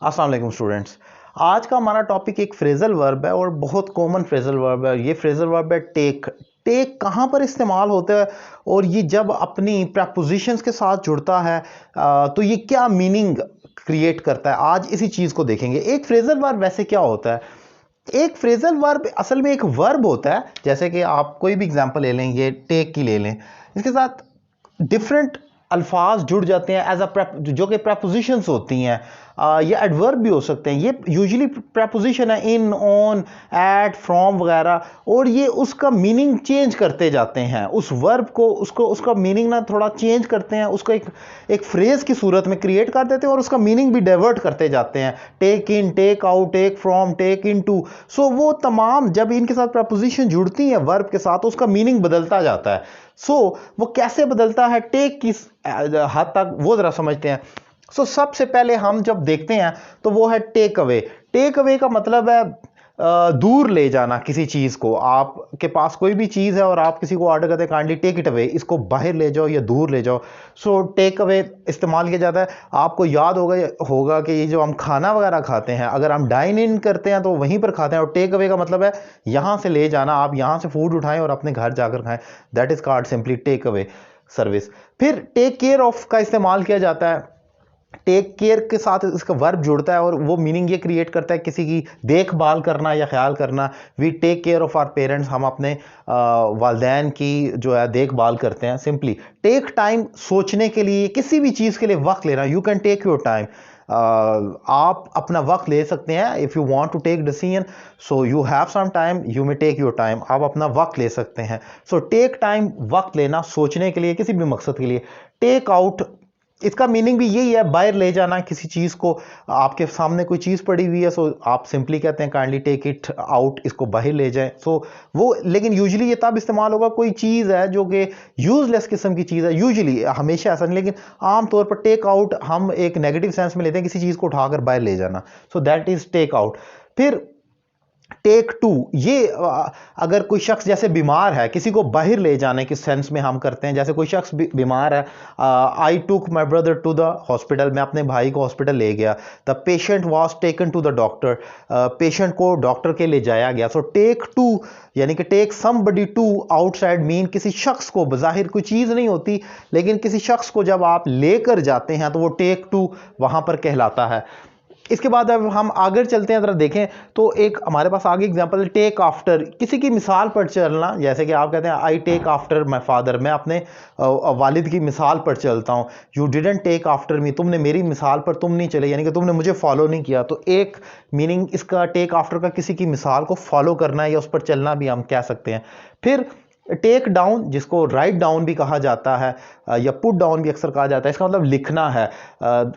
अस्सलाम वालेकुम स्टूडेंट्स। आज का हमारा टॉपिक एक फ्रेजल वर्ब है और बहुत कॉमन फ्रेजल वर्ब है। ये फ्रेजल वर्ब है टेक। टेक कहाँ पर इस्तेमाल होता है और ये जब अपनी प्रपोजिशंस के साथ जुड़ता है तो ये क्या मीनिंग क्रिएट करता है, आज इसी चीज़ को देखेंगे। एक फ्रेजल वर्ब वैसे क्या होता है? एक फ्रेजल वर्ब असल में एक वर्ब होता है। जैसे कि आप कोई भी एग्जांपल ले लें, ये टेक की ले लें, इसके साथ डिफरेंट अल्फाज जुड़ जाते हैं एज अ जो कि प्रपोजिशंस होती हैं। ये एडवर्ब भी हो सकते हैं। ये यूजुअली प्रपोजिशन है, इन, ऑन, एट, फ्रॉम वगैरह, और ये उसका मीनिंग चेंज करते जाते हैं। उस वर्ब को उसका मीनिंग ना थोड़ा चेंज करते हैं, उसको एक फ्रेज की सूरत में क्रिएट कर देते हैं और उसका मीनिंग भी डाइवर्ट करते जाते हैं। Take in, take out, take from, take in to. So वो तमाम जब इनके साथ प्रपोजिशन जुड़ती हैं वर्ब के साथ, तो उसका मीनिंग बदलता जाता है। वो कैसे बदलता है, टेक किस हद तक, वो जरा समझते हैं। सबसे पहले हम जब देखते हैं तो वो है टेक अवे। टेक अवे का मतलब है दूर ले जाना किसी चीज़ को। आपके पास कोई भी चीज़ है और आप किसी को ऑर्डर करते हैं, काइंडली टेक इट अवे, इसको बाहर ले जाओ या दूर ले जाओ। टेक अवे इस्तेमाल किया जाता है। आपको याद होगा कि ये जो हम खाना वगैरह खाते हैं, अगर हम डाइन इन करते हैं तो वहीं पर खाते हैं, और टेक अवे का मतलब है यहाँ से ले जाना, आप यहाँ से फूड उठाएं और अपने घर जाकर खाएं। That is called simply take away service. फिर टेक केयर ऑफ का इस्तेमाल किया जाता है। टेक केयर के साथ इसका वर्ब जुड़ता है और वो मीनिंग ये क्रिएट करता है किसी की देखभाल करना या ख्याल करना। We take care of our parents, हम अपने वालदैन की जो है देखभाल करते हैं। सिंपली टेक टाइम, सोचने के लिए, किसी भी चीज़ के लिए वक्त लेना। You can take your time, आप अपना वक्त ले सकते हैं। If you want to take decision, so you have some time, you may take your time, आप अपना वक्त ले सकते हैं। टेक टाइम, वक्त लेना सोचने के लिए, किसी भी मकसद के लिए। टेक आउट, इसका मीनिंग भी यही है, बाहर ले जाना किसी चीज़ को। आपके सामने कोई चीज़ पड़ी हुई है, आप सिंपली कहते हैं काइंडली टेक इट आउट, इसको बाहर ले जाएं। वो लेकिन यूजुअली ये तब इस्तेमाल होगा कोई चीज़ है जो कि यूजलेस किस्म की चीज़ है। यूजुअली, हमेशा ऐसा नहीं, लेकिन आम तौर पर टेक आउट हम एक नेगेटिव सेंस में लेते हैं, किसी चीज़ को उठाकर बाहर ले जाना। That is take out. फिर टेक टू, ये अगर कोई शख्स जैसे बीमार है, किसी को बाहर ले जाने के सेंस में हम करते हैं। जैसे कोई शख्स बीमार है, I took my brother to the hospital, मैं अपने भाई को हॉस्पिटल ले गया। The patient was taken to the doctor, patient को डॉक्टर के ले जाया गया। टेक टू यानी कि take somebody to outside mean किसी शख्स को, बज़ाहिर कोई चीज़ नहीं होती, लेकिन किसी शख्स को जब आप लेकर जाते हैं तो वो टेक टू वहाँ पर कहलाता है। इसके बाद अब हम आगे चलते हैं, ज़रा देखें तो एक हमारे पास आगे एग्जांपल है टेक आफ्टर, किसी की मिसाल पर चलना। जैसे कि आप कहते हैं I take after my father, मैं अपने वालिद की मिसाल पर चलता हूँ। You didn't take after me, तुमने मेरी मिसाल पर तुम नहीं चले, यानी कि तुमने मुझे फॉलो नहीं किया। तो एक मीनिंग इसका टेक आफ्टर का किसी की मिसाल को फॉलो करना या उस पर चलना भी हम कह सकते हैं। फिर टेक डाउन, जिसको राइट डाउन भी कहा जाता है या पुट डाउन भी अक्सर कहा जाता है, इसका मतलब लिखना है।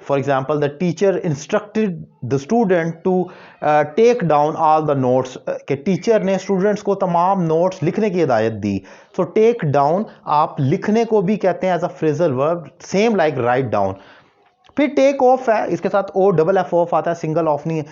For example, the teacher instructed the student to take down all the notes, के टीचर ने स्टूडेंट्स को तमाम नोट्स लिखने की हिदायत दी। टेक डाउन आप लिखने को भी कहते हैं as a phrasal verb, same like write down. फिर टेक ऑफ है, इसके साथ ओ डबल एफ ऑफ आता है, सिंगल ऑफ नहीं है।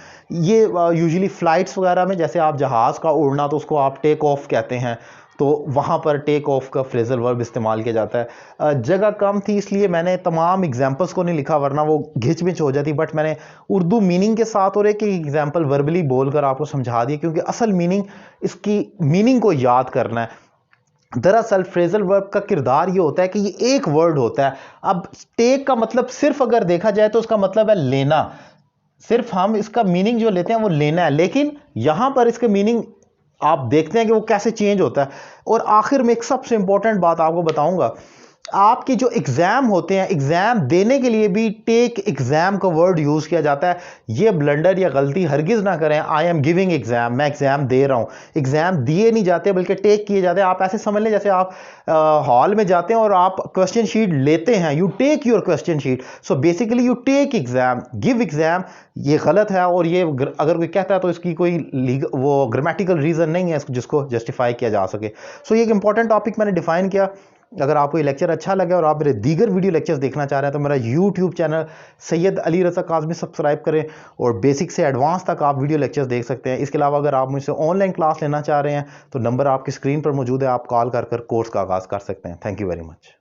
ये यूजुअली फ्लाइट्स वगैरह में, जैसे आप जहाज़ का उड़ना, तो उसको आप टेक ऑफ कहते हैं, तो वहाँ पर टेक ऑफ का फ्रेजल वर्ब इस्तेमाल किया जाता है। जगह कम थी इसलिए मैंने तमाम एग्जांपल्स को नहीं लिखा, वरना वो घिच-पिच हो जाती, बट मैंने उर्दू मीनिंग के साथ और एक एग्जांपल वर्बली बोलकर आपको समझा दिया, क्योंकि असल मीनिंग, इसकी मीनिंग को याद करना है। दरअसल फ्रेजल वर्ब का किरदार ये होता है कि ये एक वर्ड होता है। अब टेक का मतलब सिर्फ अगर देखा जाए तो उसका मतलब है लेना, सिर्फ हम इसका मीनिंग जो लेते हैं वो लेना है, लेकिन यहां पर इसका मीनिंग आप देखते हैं कि वो कैसे चेंज होता है। और आखिर में एक सबसे इंपॉर्टेंट बात आपको बताऊंगा, आपके जो एग्जाम होते हैं, एग्जाम देने के लिए भी टेक एग्जाम का वर्ड यूज किया जाता है। ये ब्लंडर या गलती हरगिज ना करें, आई एम गिविंग एग्जाम, मैं एग्जाम दे रहा हूं। एग्जाम दिए नहीं जाते बल्कि टेक किए जाते हैं। आप ऐसे समझ लें जैसे आप हॉल में जाते हैं और आप क्वेश्चन शीट लेते हैं, you take your question sheet. Basically you take exam, give exam, ये गलत है। और ये अगर कोई कहता है तो इसकी कोई वो ग्रामेटिकल रीजन नहीं है जिसको जस्टिफाई किया जा सके। ये एक इंपॉर्टेंट टॉपिक मैंने डिफाइन किया। अगर आपको ये लेक्चर अच्छा लगे और आप मेरे दीगर वीडियो लेक्चर्स देखना चाह रहे हैं तो मेरा YouTube channel Syed Ali Raza Kazmi subscribe करें, और बेसिक से एडवांस तक आप वीडियो लेक्चर्स देख सकते हैं। इसके अलावा अगर आप मुझसे ऑनलाइन क्लास लेना चाह रहे हैं तो नंबर आपकी स्क्रीन पर मौजूद है, आप कॉल कर कोर्स का आगाज़ कर सकते हैं। Thank you very much.